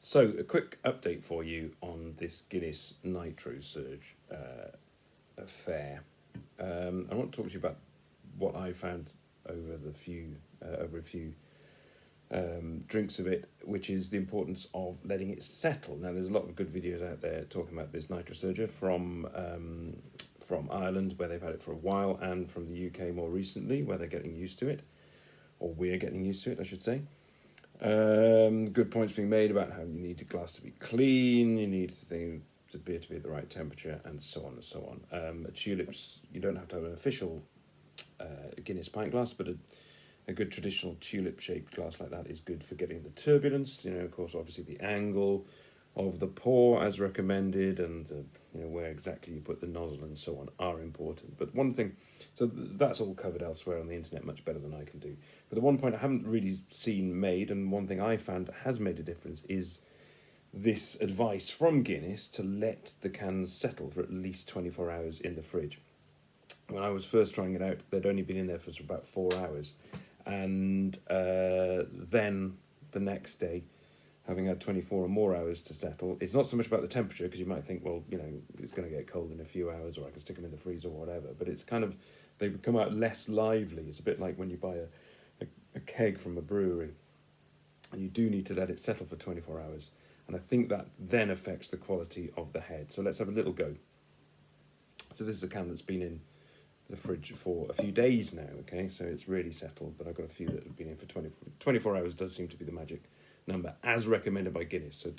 So, a quick update for you on this Guinness NitroSurge affair. I want to talk to you about what I found over a few drinks of it, which is the importance of letting it settle. Now, there's a lot of good videos out there talking about this NitroSurge from Ireland, where they've had it for a while, and from the UK more recently, where they're getting used to it, or we're getting used to it, I should say. Good points being made about how you need the glass to be clean, you need the beer to be at the right temperature, and so on and so on. Tulips, you don't have to have an official Guinness pint glass, but a good traditional tulip-shaped glass like that is good for getting the turbulence. Of course, obviously the angle of the pour as recommended, and where exactly you put the nozzle and so on are important. But one thing, so that's all covered elsewhere on the internet much better than I can do. But the one point I haven't really seen made, and one thing I found has made a difference, is this advice from Guinness to let the cans settle for at least 24 hours in the fridge. When I was first trying it out, they'd only been in there for about 4 hours. And then the next day, having had 24 or more hours to settle, it's not so much about the temperature, because you might think, well, it's going to get cold in a few hours, or I can stick them in the freezer or whatever. But it's kind of, they come out less lively. It's a bit like when you buy a keg from a brewery, and you do need to let it settle for 24 hours. And I think that then affects the quality of the head. So let's have a little go. So this is a can that's been in the fridge for a few days now, okay? So it's really settled, but I've got a few that have been in for 24 hours does seem to be the magic number, as recommended by Guinness. So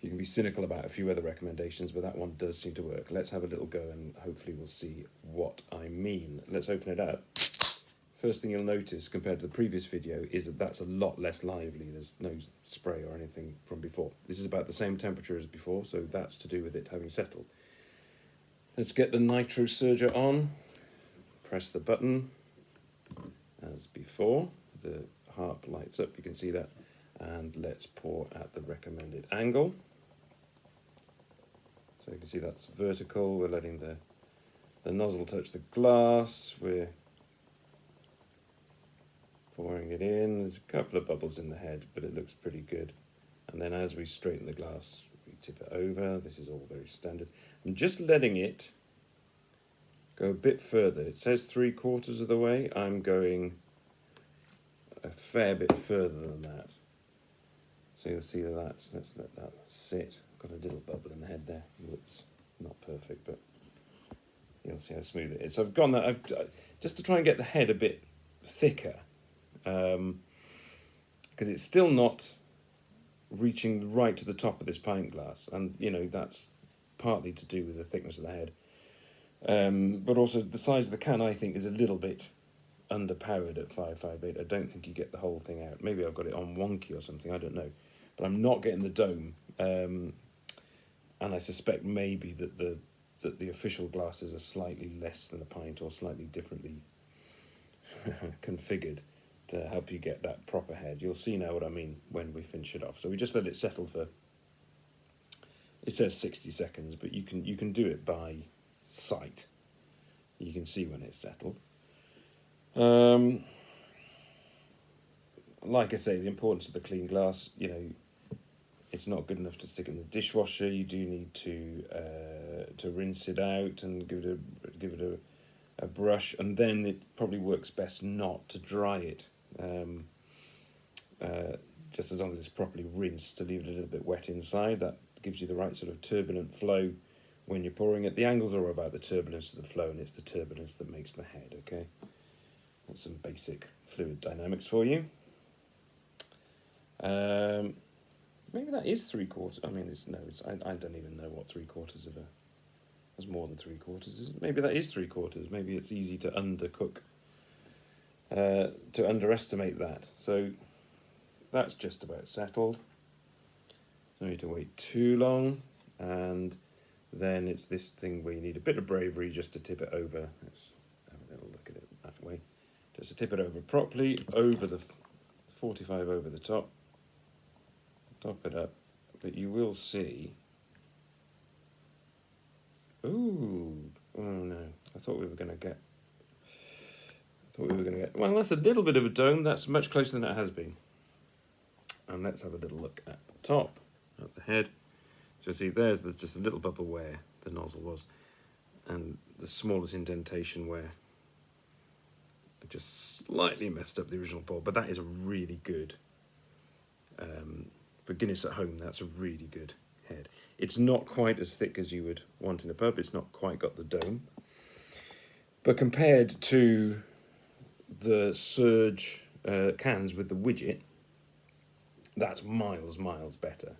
you can be cynical about a few other recommendations, but that one does seem to work. Let's have a little go, and hopefully we'll see what I mean. Let's open it up. First thing you'll notice compared to the previous video is that that's a lot less lively. There's no spray or anything from before. This is about the same temperature as before, so that's to do with it having settled. Let's get the NitroSurge on. Press the button as before. The harp lights up, you can see that. And let's pour at the recommended angle. So you can see that's vertical. We're letting the nozzle touch the glass. We're pouring it in. There's a couple of bubbles in the head, but it looks pretty good. And then as we straighten the glass, we tip it over. This is all very standard. I'm just letting it go a bit further. It says 3/4 of the way. I'm going a fair bit further than that. So you'll see let's let that sit. Got a little bubble in the head there. Looks not perfect, but you'll see how smooth it is. So I've gone that. I've just to try and get the head a bit thicker, because it's still not reaching right to the top of this pint glass, and that's partly to do with the thickness of the head, but also the size of the can. I think is a little bit underpowered at 558. I don't think you get the whole thing out. Maybe I've got it on wonky or something, I don't know, but I'm not getting the dome, and I suspect maybe that the official glasses are slightly less than a pint, or slightly differently configured to help you get that proper head. You'll see now what I mean when we finish it off. So we just let it settle for, it says 60 seconds, but you can do it by sight. You can see when it's settled. Like I say, the importance of the clean glass, it's not good enough to stick it in the dishwasher. You do need to rinse it out and give it a brush, and then it probably works best not to dry it. Just as long as it's properly rinsed, to leave it a little bit wet inside. That gives you the right sort of turbulent flow when you're pouring it. The angles are about the turbulence of the flow, and it's the turbulence that makes the head, okay? That's some basic fluid dynamics for you. Maybe that is 3/4. I mean, I don't even know what 3/4 of there's more than 3/4. Maybe that is 3/4. Maybe it's easy to undercook, to underestimate that. So that's just about settled. No need to wait too long. And then it's this thing where you need a bit of bravery just to tip it over. Let's have a little look at it that way. Just to tip it over properly, over the 45 over the top. Top it up. But you will see... Ooh, oh no, I thought we were going to get... Well, that's a little bit of a dome. That's much closer than it has been. And let's have a little look at the top, at the head. So see, there's just a little bubble where the nozzle was, and the smallest indentation where I just slightly messed up the original pour. But that is a really good, for Guinness at home, that's a really good head. It's not quite as thick as you would want in a pub. It's not quite got the dome. But compared to the Surge cans with the widget, that's miles better.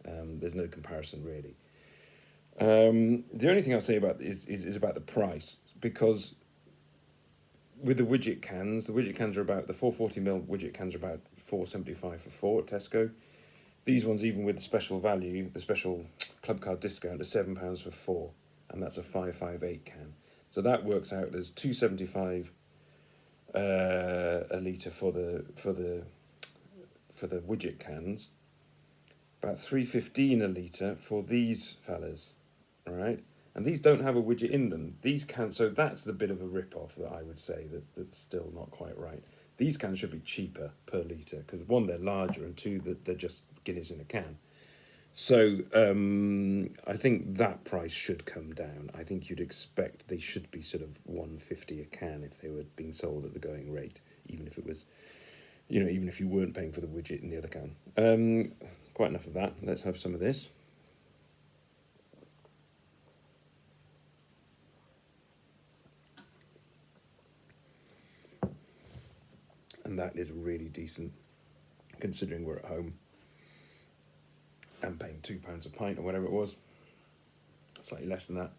There's no comparison really. The only thing I'll say about is about the price, because with the widget cans are about, the 440ml widget cans are about £4.75 for 4 at Tesco. These ones, even with the special value, the special club card discount, are £7 for 4, and that's a 558 can. So that works out as £2.75 a litre for the widget cans, about £3.15 a litre for these fellas, all right? And these don't have a widget in them. These cans, so that's the bit of a rip-off that I would say that's still not quite right. These cans should be cheaper per litre, because one, they're larger, and two, that they're just Guinness in a can. So I think that price should come down. I think you'd expect they should be sort of £1.50 a can if they were being sold at the going rate, even if it was, even if you weren't paying for the widget in the other can. Quite enough of that. Let's have some of this. And that is really decent, considering we're at home and paying £2 a pint or whatever it was, slightly less than that,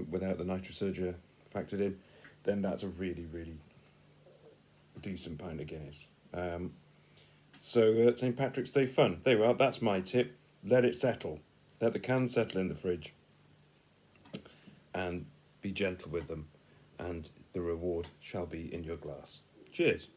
without the NitroSurge factored in. Then that's a really decent pint of Guinness. So St. Patrick's Day fun. There you are. That's my tip. Let it settle. Let the cans settle in the fridge, and be gentle with them, and the reward shall be in your glass. Cheers.